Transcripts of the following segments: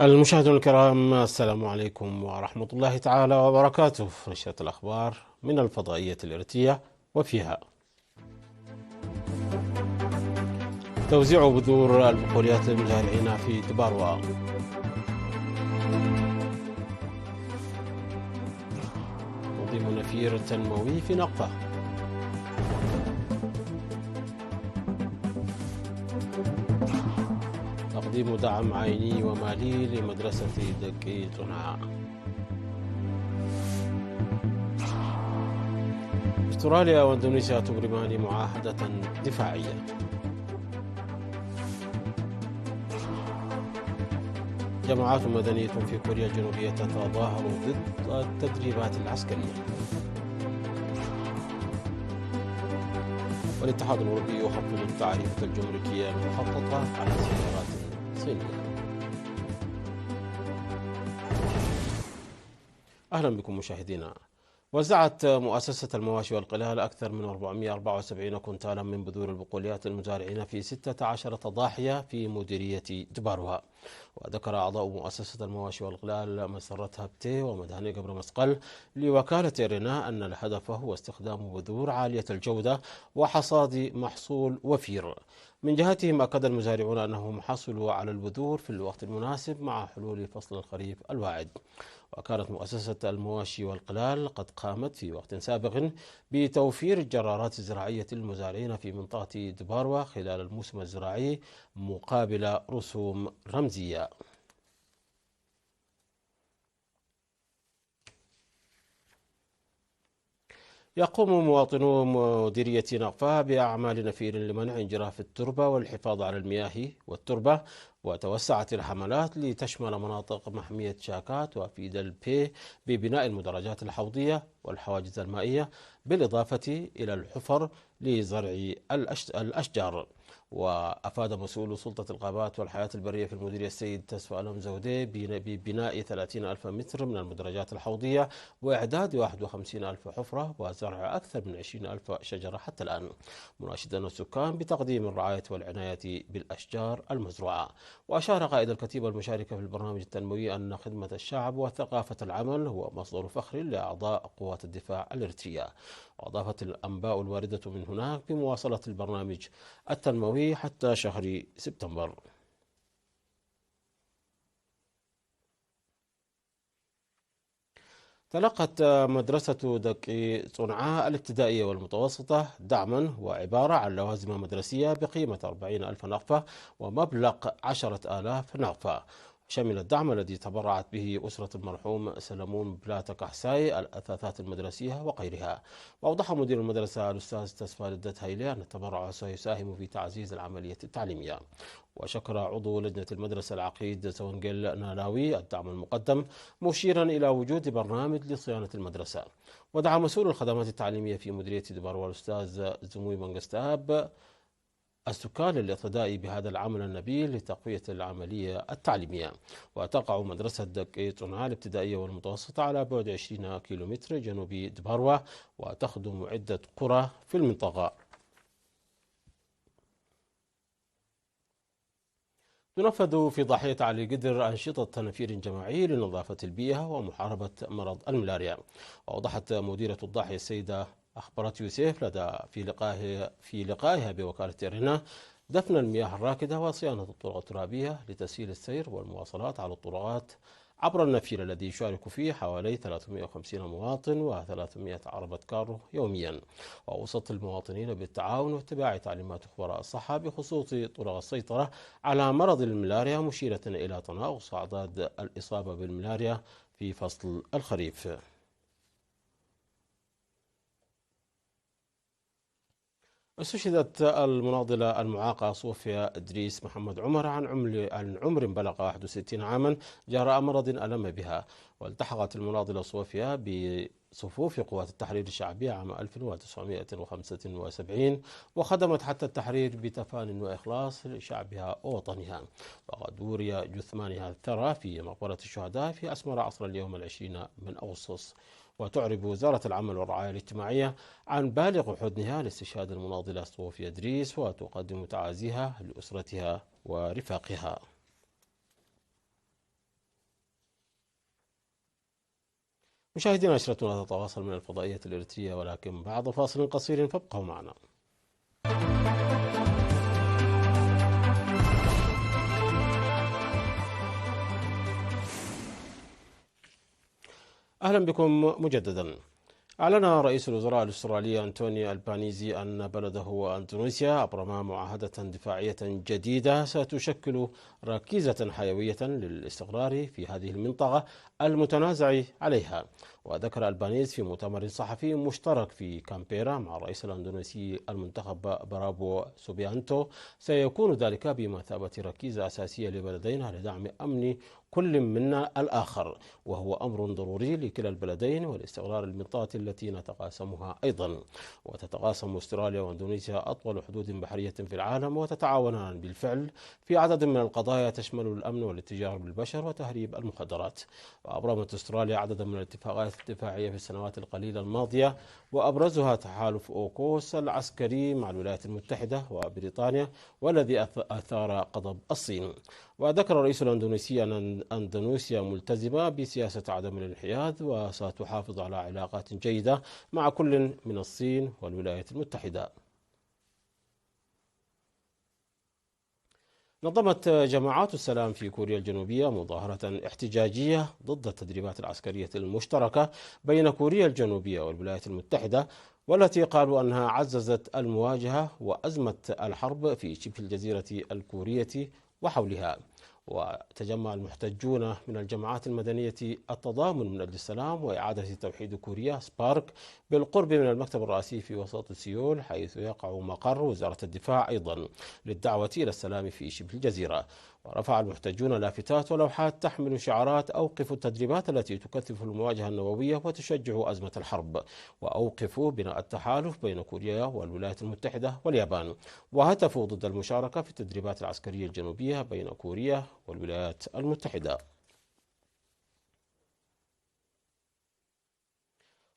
المشاهدون الكرام، السلام عليكم ورحمة الله تعالى وبركاته. نشرة الأخبار من الفضائية الإرتية، وفيها توزيع بذور البقوليات للمزارعين في دباروا، تنظيم نفير تنموي في نقفة، تقديم دعم عيني ومالي لمدرسة دكي صنعاء. استراليا واندونيسيا تبرمان معاهدة دفاعية. جماعات مدنية في كوريا الجنوبية تتظاهر ضد التدريبات العسكرية. والاتحاد الأوروبي يخفض التعريفة الجمركية المخططة على السيارات الصينية. أهلا بكم مشاهدينا. وزعت مؤسسة المواشي والقلال أكثر من 474 كنتالا من بذور البقوليات للمزارعين في 16 ضاحية في مديرية دباروا. وذكر أعضاء مؤسسة المواشي والقلال مسرتها بتي ومدهني قبر مسقل لوكالة إيرنا أن الهدف هو استخدام بذور عالية الجودة وحصاد محصول وفير. من جهتهم أكد المزارعون أنهم حصلوا على البذور في الوقت المناسب مع حلول فصل الخريف الواعد. وكانت مؤسسة المواشي والقلال قد قامت في وقت سابق بتوفير الجرارات الزراعية للمزارعين في منطقة دباروا خلال الموسم الزراعي مقابل رسوم رمزية. يقوم مواطنو مديرية نقفة بأعمال نفير لمنع انجراف التربة والحفاظ على المياه والتربة. وتوسعت الحملات لتشمل مناطق محمية شاكات وفيد البي ببناء المدرجات الحوضية والحواجز المائية، بالإضافة إلى الحفر لزرع الأشجار. وأفاد مسؤول سلطة الغابات والحياة البرية في المديرية السيد تسفى ألم زودي ببناء 30 ألف متر من المدرجات الحوضية وإعداد 51 ألف حفرة وزرع أكثر من 20 ألف شجرة حتى الآن، مناشدا السكان بتقديم الرعاية والعناية بالأشجار المزروعة. وأشار قائد الكتيبة المشاركة في البرنامج التنموي أن خدمة الشعب وثقافة العمل هو مصدر فخر لأعضاء قوات الدفاع الإريترية. وأضافت الأنباء الواردة من هناك بمواصلة البرنامج التنموي حتى شهر سبتمبر. تلقت مدرسة دكي صنعاء الابتدائية والمتوسطة دعما وعبارة عن لوازم مدرسية بقيمة 40 ألف نقفة ومبلغ 10 آلاف نقفة. شمل الدعم الذي تبرعت به أسرة المرحوم سلمون بلاتا كحساي الأثاثات المدرسية وغيرها. وأوضح مدير المدرسة الأستاذ تسفى لدت هيلي أن التبرع سيساهم في تعزيز العملية التعليمية. وشكر عضو لجنة المدرسة العقيد سونجل نالاوي الدعم المقدم، مشيرا إلى وجود برنامج لصيانة المدرسة. ودعا مسؤول الخدمات التعليمية في مديرية دباروا الأستاذ زموي منقستاب السكان للاقتداء بهذا العمل النبيل لتقوية العملية التعليمية. وتقع مدرسة دكي صنعاء الابتدائية والمتوسطة على بعد 20 كيلومتر جنوب دباروا، وتخدم عدة قرى في المنطقة. تنفذ في ضاحية علي قدر أنشطة تنفير جماعي لنظافة البيئة ومحاربة مرض الملاريا. وأوضحت مديرة الضاحية السيدة أخبرت يوسف في لقائها بوكالة إرنا دفن المياه الراكدة وصيانة الطرق الترابية لتسهيل السير والمواصلات على الطرقات عبر النفير الذي يشارك فيه حوالي 350 مواطن و300 عربة كارو يوميا. وأوصت المواطنين بالتعاون واتباع تعليمات خبراء الصحة بخصوص طرق السيطرة على مرض الملاريا، مشيرة إلى تناقص أعداد الإصابة بالملاريا في فصل الخريف. استشهدت المناضلة المعاقة صوفيا إدريس محمد عمر عن عمر بلغ 61 عاما جراء مرض ألم بها. والتحقت المناضلة صوفيا بصفوف قوات التحرير الشعبية عام 1975، وخدمت حتى التحرير بتفان وإخلاص لشعبها ووطنها. وقد وري جثمانها الثرى في مقبرة الشهداء في أسمر عصر اليوم 20 من أغسطس. وتعرب وزارة العمل والرعاية الاجتماعية عن بالغ حزنها لاستشهاد المناضلة صوفيا إدريس، وتقدم تعازيها لأسرتها ورفاقها. مشاهدينا، نشرتنا تتواصل من الفضائية الإريترية، ولكن بعد فاصل قصير فابقوا معنا. أهلا بكم مجددا. أعلن رئيس الوزراء الأسترالي أنتوني ألبانيزي أن بلده وأندونيسيا أبرما معاهدة دفاعية جديدة ستشكل ركيزة حيوية للاستقرار في هذه المنطقة المتنازع عليها. وذكر ألبانيز في مؤتمر صحفي مشترك في كامبيرا مع الرئيس الأندونيسي المنتخب برابو سوبيانتو سيكون ذلك بمثابة ركيزة أساسية لبلدين لدعم أمن كل منا الآخر، وهو أمر ضروري لكلا البلدين والاستقرار المنطقة التي نتقاسمها أيضا. وتتقاسم أستراليا وأندونيسيا أطول حدود بحرية في العالم، وتتعاونان بالفعل في عدد من القضايا تشمل الأمن والاتجار بالبشر وتهريب المخدرات. وأبرمت أستراليا عددا من الاتفاقات الدفاعية في السنوات القليلة الماضية، وأبرزها تحالف أوكوس العسكري مع الولايات المتحدة وبريطانيا، والذي أثار غضب الصين. وذكر الرئيس الأندونيسي أن أندونيسيا ملتزمة بسياسة عدم الانحياز، وستحافظ على علاقات جيدة مع كل من الصين والولايات المتحدة. نظمت جماعات السلام في كوريا الجنوبية مظاهرة احتجاجية ضد التدريبات العسكرية المشتركة بين كوريا الجنوبية والولايات المتحدة، والتي قالوا أنها عززت المواجهة وأزمة الحرب في شبه الجزيرة الكورية وحولها. وتجمع المحتجون من الجماعات المدنية التضامن من أجل السلام وإعادة توحيد كوريا سبارك بالقرب من المكتب الرئيسي في وسط سيول، حيث يقع مقر وزارة الدفاع أيضا، للدعوة إلى السلام في شبه الجزيرة. ورفع المحتجون لافتات ولوحات تحمل شعارات أوقفوا التدريبات التي تكثف المواجهة النووية وتشجع أزمة الحرب، وأوقفوا بناء التحالف بين كوريا والولايات المتحدة واليابان، وهتفوا ضد المشاركة في التدريبات العسكرية الجنوبية بين كوريا والولايات المتحدة.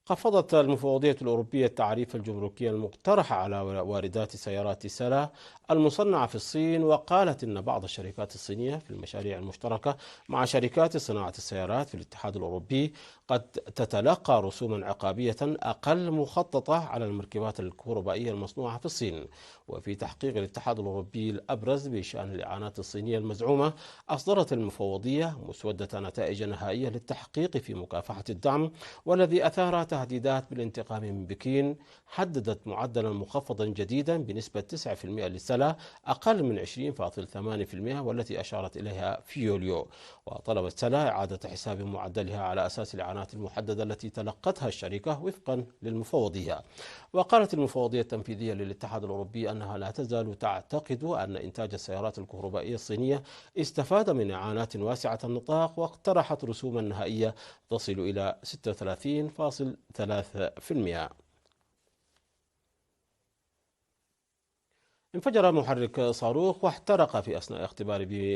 خفضت المفوضية الأوروبية التعريف الجمركي المقترح على واردات سيارات سلا المصنعة في الصين، وقالت إن بعض الشركات الصينية في المشاريع المشتركة مع شركات صناعة السيارات في الاتحاد الأوروبي قد تتلقى رسوما عقابية أقل مخططة على المركبات الكهربائية المصنوعة في الصين. وفي تحقيق الاتحاد الأوروبي الأبرز بشأن الإعانات الصينية المزعومة، أصدرت المفوضية مسودة نتائج نهائية للتحقيق في مكافحة الدعم، والذي أثار تهديدات بالانتقام من بكين. حددت معدلا مخفضا جديدا بنسبة 9% للسلع، أقل من 20.8%، والتي أشارت إليها في يوليو. وطلبت سلا إعادة حساب معدلها على أساس الإعانات المحددة التي تلقتها الشركة وفقا للمفوضية. وقالت المفوضية التنفيذية للاتحاد الأوروبي أنها لا تزال تعتقد أن إنتاج السيارات الكهربائية الصينية استفاد من إعانات واسعة النطاق، واقترحت رسوما نهائية تصل إلى 36.3%. انفجر محرك صاروخ واحترق في أثناء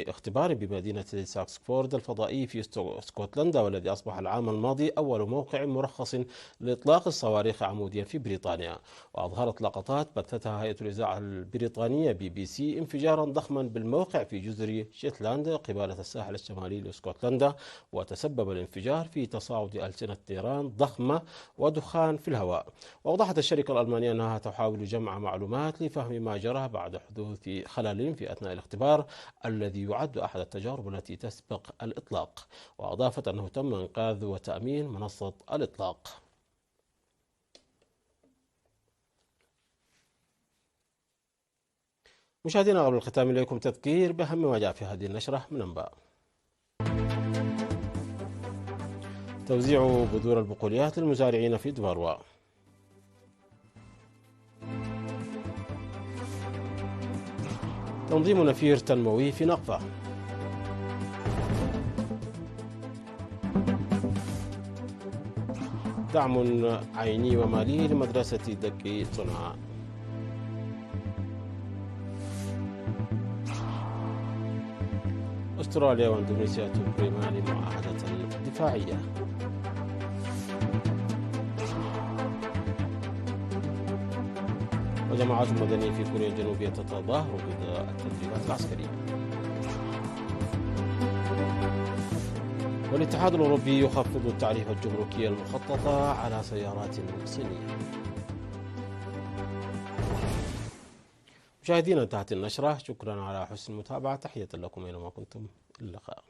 اختبار بمدينة ساكسفورد الفضائي في اسكتلندا، والذي أصبح العام الماضي أول موقع مرخص لإطلاق الصواريخ عموديا في بريطانيا. وأظهرت لقطات بثتها هيئة الإذاعة البريطانية BBC انفجارا ضخما بالموقع في جزر شيتلاند قبالة الساحل الشمالي لاسكتلندا، وتسبب الانفجار في تصاعد ألسنة نيران ضخمة ودخان في الهواء. وأوضحت الشركة الألمانية أنها تحاول جمع معلومات لفهم ما جرى بعد حدوث خلل في أثناء الاختبار، الذي يعد أحد التجارب التي تسبق الإطلاق. وأضافت أنه تم إنقاذ وتأمين منصة الإطلاق. مشاهدينا، قبل الختام إليكم تذكير بأهم ما جاء في هذه النشرة من أنباء. توزيع بذور البقوليات للمزارعين في دباروا. تنظيم نفير تنموي في نقفة. دعم عيني ومالي لمدرسة دكي صنعاء. أستراليا وإندونيسيا تبرمان معاهدة دفاعية. وجماعات مدنية في كوريا الجنوبية تتظاهر ضد التدريبات العسكرية. والاتحاد الأوروبي يخفض التعريفة الجمركية المخططة على سيارات صينية. مشاهدينا، انتهت النشرة. شكرا على حسن المتابعة. تحية لكم أينما كنتم. اللقاء.